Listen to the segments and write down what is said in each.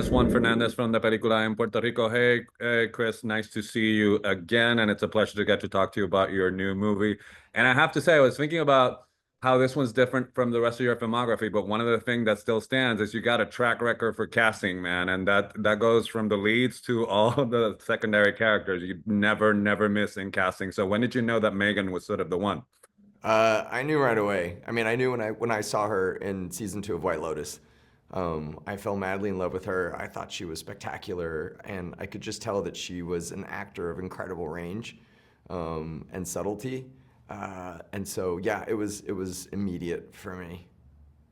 Chris Juan Fernandez from the Película en Puerto Rico. Hey, Chris, nice to see you again, and it's a pleasure to get to talk to you about your new movie. And I have to say, I was thinking about how this one's different from the rest of your filmography, but one of the things that still stands is you got a track record for casting, man, and that goes from the leads to all the secondary characters. You never miss in casting. So when did you know that Megan was sort of the one? I knew right away. I mean, I knew when I saw her in season 2 of White Lotus. I fell madly in love with her. I thought she was spectacular, and I could just tell that she was an actor of incredible range and subtlety. And so, yeah, it was immediate for me.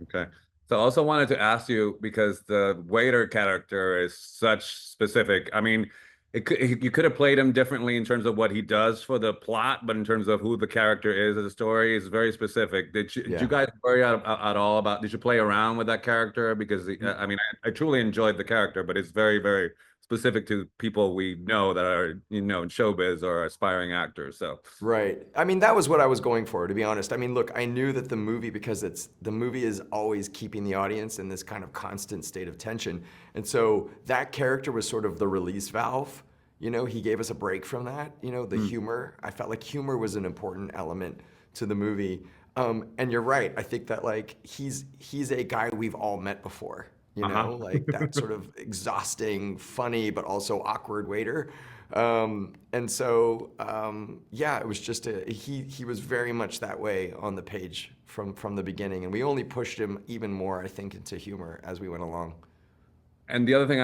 Okay. So I also wanted to ask you because the waiter character is such specific. I mean, you could have played him differently in terms of what he does for the plot, but in terms of who the character is as a story, is very specific. Did you Yeah. guys worry at all about? Did you play around with that character? Because I mean, I truly enjoyed the character, but it's very specific to people we know that are in showbiz or aspiring actors. So Right. I mean, that was what I was going for, to be honest. I mean, look, I knew that the movie, because the movie is always keeping the audience in this kind of constant state of tension. And so that character was sort of the release valve. He gave us a break from that, the mm, humor. I felt like humor was an important element to the movie. And you're right. I think that like he's a guy we've all met before, uh-huh. like that sort of exhausting, funny, but also awkward waiter. Yeah, it was just he was very much that way on the page from the beginning, and we only pushed him even more, I think, into humor as we went along. And the other thing,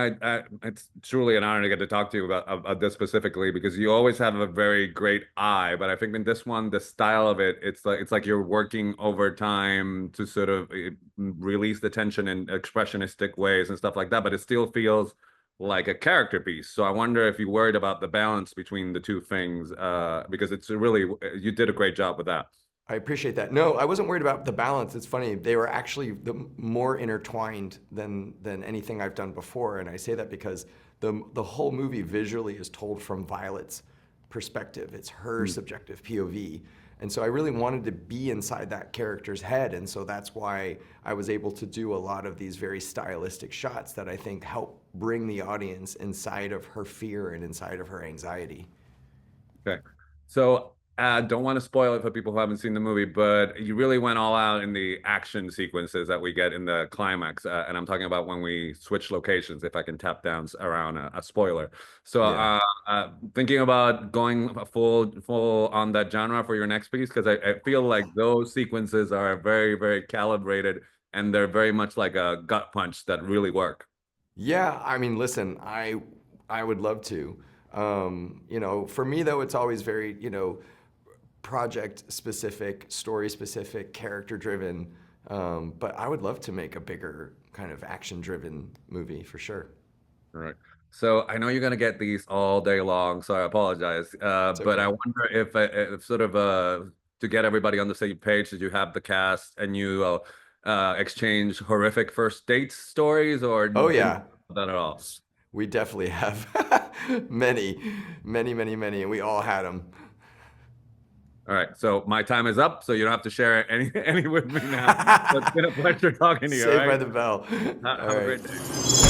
it's truly an honor to get to talk to you about this specifically because you always have a very great eye. But I think in this one, the style of it, it's like you're working overtime to sort of release the tension in expressionistic ways and stuff like that. But it still feels like a character piece. So I wonder if you worried about the balance between the two things, because it's really you did a great job with that. I appreciate that. No, I wasn't worried about the balance. It's funny; they were actually more intertwined than anything I've done before, and I say that because the whole movie visually is told from Violet's perspective. It's her Mm. subjective POV, and so I really wanted to be inside that character's head, and so that's why I was able to do a lot of these very stylistic shots that I think help bring the audience inside of her fear and inside of her anxiety. Okay. So don't want to spoil it for people who haven't seen the movie, but you really went all out in the action sequences that we get in the climax. And I'm talking about when we switch locations, if I can tap down around a spoiler. So Yeah. thinking about going full on that genre for your next piece, because I feel like those sequences are very calibrated and they're very much like a gut punch that really work. Yeah, I mean, listen, I would love to. For me though, it's always very, project specific, story specific, character driven. But I would love to make a bigger kind of action driven movie for sure. Right. So I know you're gonna get these all day long, so I apologize. It's But I okay. wonder if sort of to get everybody on the same page, did you have the cast and you exchange horrific first dates stories, or Oh didn't yeah, you do that at all? we definitely have many, many, and we all had them. All right. So my time is up, so you don't have to share any with me now. But it's been a pleasure talking to you. All Saved by right. the bell. All Have a right. great day.